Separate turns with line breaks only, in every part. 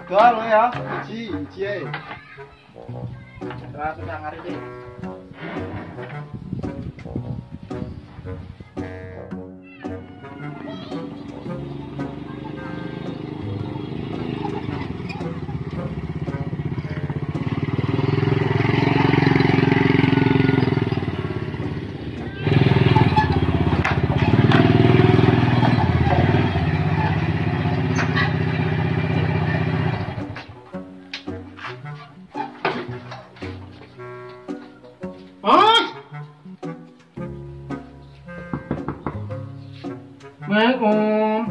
Đó rồi hả? Chị ơi. Ra tôi đang ăn đi.
Assalamualaikum.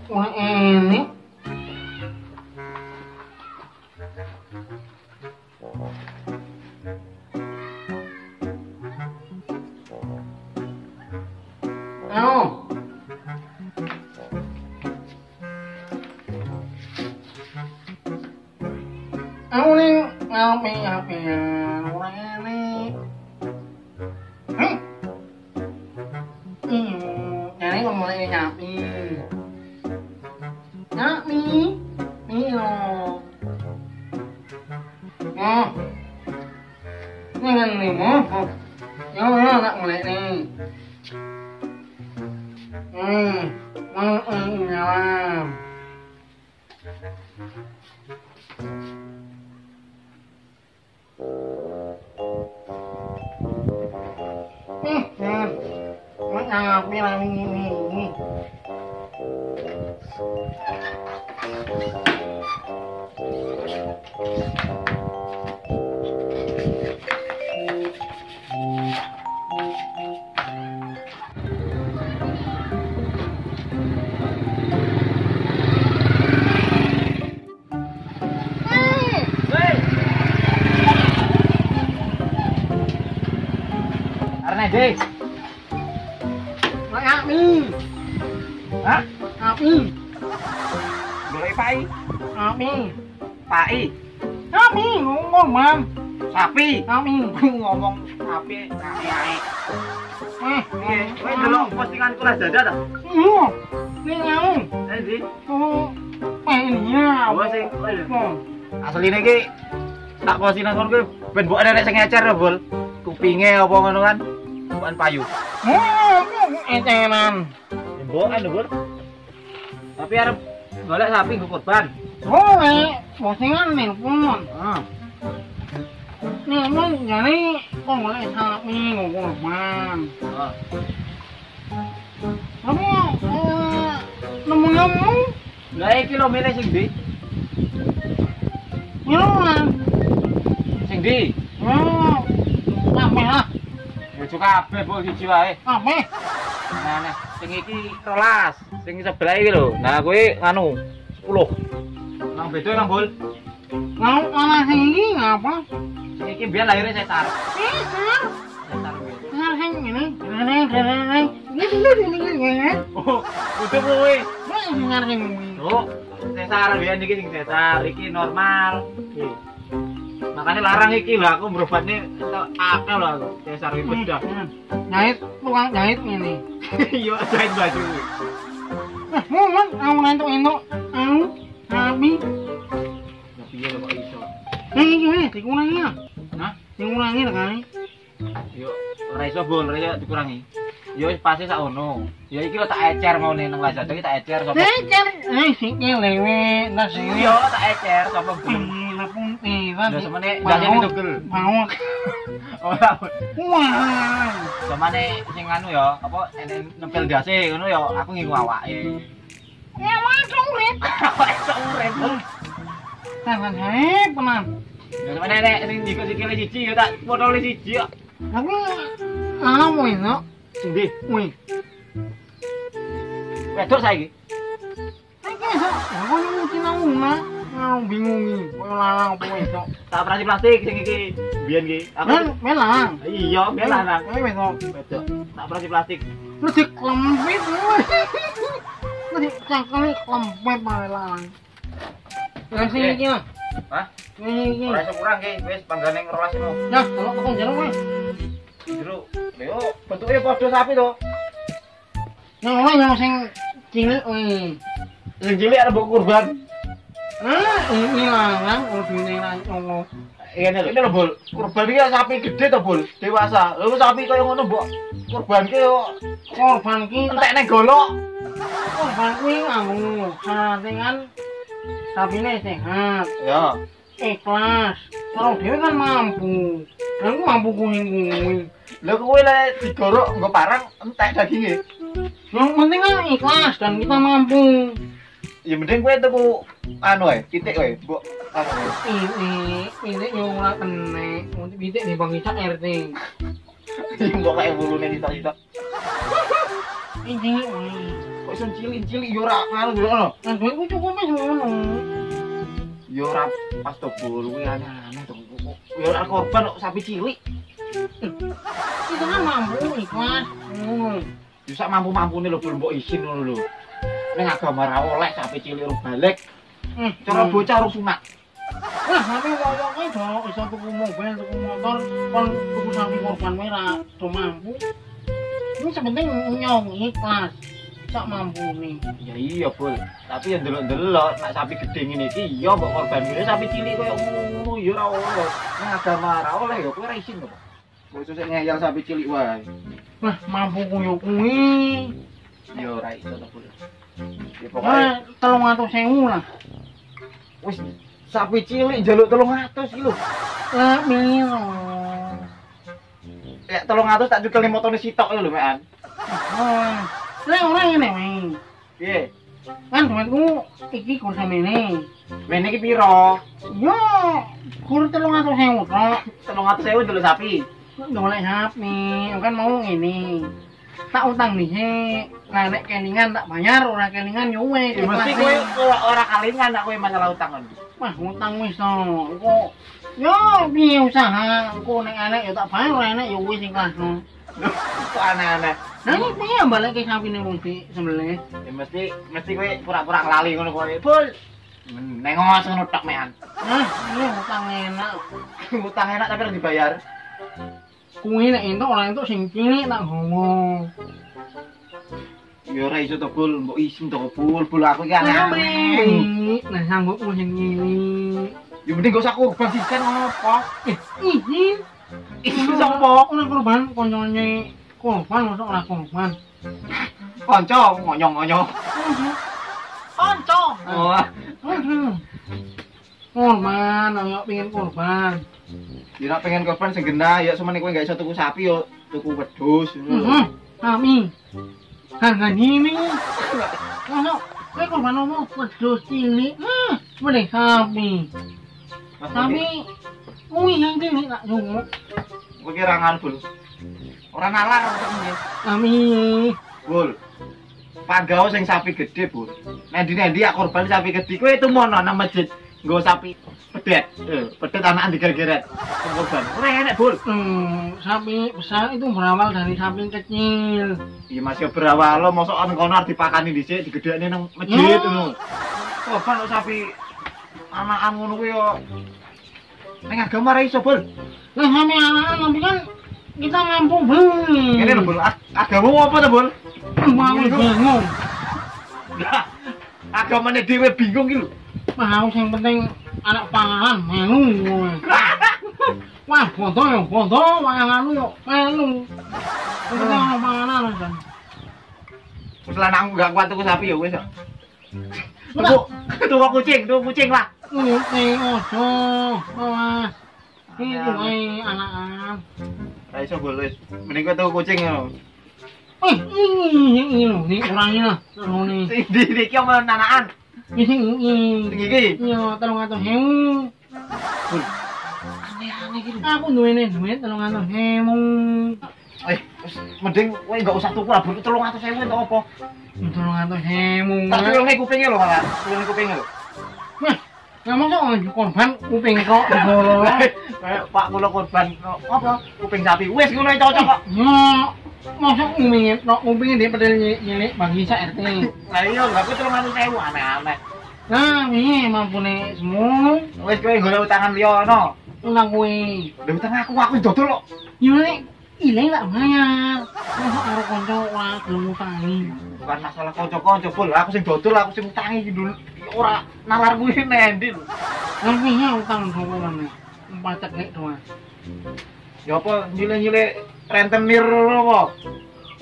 Wah ini. Halo. Aku nih ngapain orang ini? Jadi còn mulai nyapi, ini loh. Oh, ini kan nih mau, ya nak mulai nih. Nyalam. Ngapain lagi ini?
Karena deh.
Api.
Hah?
Api.
Boleh pai?
Api.
Pai.
Api ngomong, Mam.
Sapi.
Api
Ngomong sapi. Sapi. Kowe delok postinganku lah dada ta?
Iya. Ning ngau.
Endi?
Oh. Pennya.
Oh sing asline iki tak postingan kon kowe ben mbok arek sing ngecer lho, Bol. Kupinge apa ngono kan? Bukan payu.
Encenan.
Mbokan lho, Bol. Tapi arep golek sapi nggo korban.
Boleh. Postingan nelpon.
Heeh.
Nih, emang jadi kok boleh sapi ngomong. Tapi nemu-nemu.
Lah iki lho milih sing ndi?
Nyaman.
Sing ndi?
Oh. Sampai lah.
Ya juga kabeh mbok siji wae.
Sampai.
Nah, sing iki 13, sing sebelah iki lho. Nah, kowe nganu 10. Nang beda nang Bol.
Mau malah ini ngapa?
Sing iki biyen lahirnya Cesar.
Cesar.
Cesar kuwi.
Cesar sing ini. Ini.
Oh, udah kowe.
Cesar sing ini.
Oh, Cesar biyen iki sing Cesar, iki normal. Iki. Makanya larang iki lah aku berobatnya akal lah aku. Cesar iki bedah.
Jahit, tukang jahit ini.
Yo jahit baju.
Mohon, aku nanti entuk. Tapi
piye lho kok iso?
ini dikurangi ya.
Hah?
Dikurangi lah kali.
Yo ora iso bol, ora iso dikurangi. Yo wis pasti sak ono. Ya iki lo tak ecer mau ning Lazada iki tak ecer sapa.
Ecer, sing lewe, ndas
Yo tak ecer sapa beli.
Lapung tiba.
Lah semene jane tugel.
Mau.
Ora.
Wah.
Semane sing anu ya, apa nempel dase ngono ya aku ngingu awake.
Ya masuk urip.
Iso urip.
Tangan hae penan.
Ya semene nek sing sikile siji ya tak fotole siji kok.
Aku amo ino.
Endi?
Wih.
Wedok saiki.
Iki aku nyuci nang omah. Aku bingung iki. Koyo lanang apa wedok.
Tak operasi plastik sing iki biyen iki. Aku
Melang.
iya, biyen lanang.
Wedok.
Wedok. Tak operasi plastik.
Lu diklempit. Lu dicangkeli klempit bae lanang. Lah sing iki mah.
Hah?
Iki.
Ora iso kurang ki, wis panggane ngerolasimu.
Nah, kalau kok jero wae.
Jero, yo bentuke padha sapi to.
Yang ora yang sing cilik kuwi.
Sing cilik arep mbok kurban.
Ini lanang udine lanang.
Ngene lho, ini lho Bol. Kurban iki sapi gede to, Bol. Dewasa. Lho sapi kaya ngono mbok kurban ki yo
Korban ki
entek ning golok.
korban kuwi nganggo satingan sapine sehat,
Ya.
ikhlas. Kalau dhewe kan mampu. Dan ku mampu kuwi.
Lho kowe lek digorok nggo parang entek daginge.
Yang penting kan ikhlas dan kita mampu.
Ya mending kowe tuku anu ae, titik kowe, mbok anu.
Ini yo ora kene. Untuk bidik di Bang Icak RT.
Mbok kaya bulune sitok-sitok.
Ini
Kok iso cilik-cilik yo ora karo ngono.
kan duit ku cukup wis ngono.
Yo ora pas to Bol, kuwi aneh-aneh to. Yo ora korban kok sapi cilik.
Kita kan mampu ikhlas. Ngono.
Yo sak mampu-mampune lho Bol mbok isin ngono lho. Ning agama ra oleh sapi cilik ora balik. Cara bocah ora sunat.
Wah, tapi wong-wong kuwi do iso tuku mobil, tuku motor, kon tuku sapi korban merah, do mampu. Ini sepenting nyong ikhlas. Sak mampune.
Ya iya Bol, tapi ya ndelok-ndelok nek sapi gedhe ngene iki iya mbok korban ngene sapi cilik koyo ngono ya ora oleh. Ning agama ra oleh ya kowe ora isin kok. Kok iso sik ngeyel sapi cilik wae.
Wah, mampu kuyo kuwi.
Ya ora iso to Bol. Ya pokoke
300.000 lah.
wis sapi cilik njaluk 300 iki lho.
Lah milo.
Ya 300 tak cukeli motone sitok lho mekan.
Lah ora ngene wae.
Piye?
Kan duitku iki kur samene.
Mene iki piro?
Yo, kur 300.000 tok.
300.000 ndelok sapi.
Golek HP, kan mau ngene. Tak utang dhisik. Lah nek kelingan tak bayar, ora kelingan yo wis.
Ya mesti kowe ora kalingan nek kowe masalah utang kan.
Wah, utang wis to. Kok yo piye usaha, kok nek enek yo tak bayar, ora enek yo wis ikhlas.
Kok aneh-aneh.
Nah, ini piye balik ke sapine wong di sembelih?
Ya mesti kowe pura-pura nglali ngono kowe. Bol. Nengos ngono tok mekan.
Nah, ini utang enak.
Utang enak tapi ora dibayar.
Kuwi nek entuk ora entuk sing cilik tak ngomong.
Ya ora iso to Bol, mbok isin to Bol. Bol aku iki aneh.
Nah, sanggupmu sing ngene.
Ya mending gak usah kurban sisan ngopo.
Izin.
Isin sapa?
Ora korban koncone korban mosok ora korban.
Kanca ngonyong-ngonyong.
Kanca.
Oh.
Korban, ayo pengen korban.
Ya nek pengen korban sing genah ya semene kowe gak iso tuku sapi yo tuku wedhus.
Kami. Harga ini. Masuk. Kowe korban opo wedhus cilik. Mending sapi. Sapi kuwi yang cilik tak jumuk.
Kowe ki rangan Bul. Ora nalar untuk ngene.
Kami.
Bul. Panggao sing sapi gede, Bul. Nendi-nendi ya korban sapi gede. Kowe itu mono nang masjid nggo sapi pedet. Pedet anakan digeret-geret. Korban. Ora enak, Bul.
Sapi besar itu berawal dari sapi kecil.
Iya masih berawal lo mosok ana kono arep dipakani dhisik digedhekne nang masjid ngono. Korban kok sapi anakan ngono kuwi yo ning agama ra iso, Bul.
Lah sapi anakan tapi kan kita mampu beli.
Ngene lho, Bul. Agamamu apa to, Bul?
Mau bingung.
Lah, agamane dhewe bingung iki lho.
Mau yang penting anak panganan melu. Wah, bodoh yo, bodoh, mangan yo, melu. Kita manganan kan.
Wis lanangku gak kuat tuku sapi ya wis. Tuku kucing lah.
Ini ojo, wah. Ini anak-anak.
Ra iso bol wis. Mending kowe tuku kucing ngono.
Ini loh, ini orangnya lah, ini.
Sing di iki omong anakan.
Ini.
Sing iki.
Iya, 300.000.
Aneh-aneh gitu.
Aku duwene duit 300.000.
Wis mending kowe enggak usah tuku lah, 300.000 entuk apa?
300.000.
Tak tulungi kupinge lho malah. Tulungi kupinge lho.
Wah, nggak masuk korban kuping kok digolo.
Kayak Pak kula korban apa? Kuping sapi. Wis ngono cocok kok.
Ya, masuk kupingnya dia padahal nyelik bagi RT.
Lah iya, enggak kuwi 300.000 aneh-aneh.
Nah, ini mampune semua.
Wis kowe golek utangan liya ono.
Utang kue.
Lha utang aku dodol kok.
Ya nek ileng tak bayar. Masuk karo kanca ora gelem utangi.
Bukan masalah kanca-kanca, Bol. Aku sing dodol, aku sing utangi iki dulu. Ora nalar kuwi nendi lho.
Artinya utang sama mana? Pacak nek doang.
Ya apa nyile-nyile rentenir apa?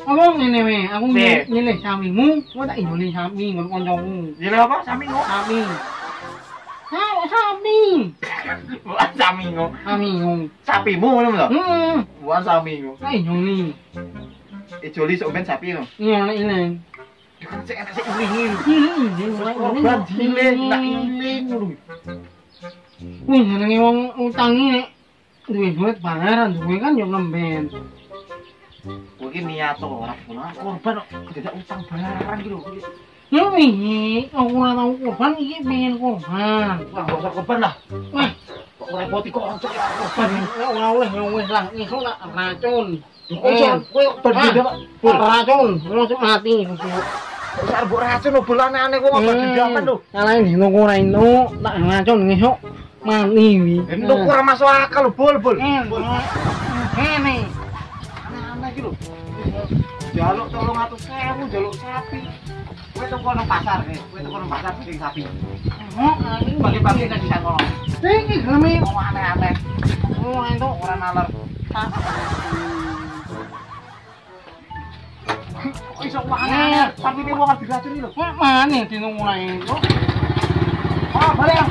Apa ngene we, aku
Piye?
nyilih samimu, kowe tak nyilih sami ngon kancamu.
Nyile apa? Samingo.
Sami. Sami.
Bukan samingo.
Samingo.
Sapimu ngono lho. Bukan samingo.
Lah nyoli.
Ejoli sok ben sapi ngono.
Iya nek ileng.
Kan sik enak sik uling.
Korban
Iling, nak iling ngono.
Wih, jenenge wong utangi nek duwe duit bayaran duwe kan yo lemben.
Kowe iki niat to ora korban kok tidak utang bayaran iki lho.
Ya wingi aku ora tau korban iki pengen korban.
Wah, gak usah korban lah.
Wah,
Kok ora repoti kok oncok ya korban.
ora oleh ya wis lah, iso tak racun.
Kowe berbeda Pak. Bol.
Racun, langsung mati.
Wis arep racun lho bol aneh-aneh kok apa didapat lho.
Salah dino ora ino, tak racun ngesuk mati wi.
Itu kurang masuk akal lho bol.
Kene.
Aneh-aneh iki lho. Jaluk 300.000 jaluk sapi. Kowe teko nang pasar, kowe teko nang pasar beli sapi.
Oh,
Bagi-bagi nek bisa ngono.
iki geleme
Oh aneh-aneh.
oh entuk
Ora nalar. Kok iso aneh. Sapi ini wong diracun iki lho.
kok mane dino ora entuk.
Oh, balik.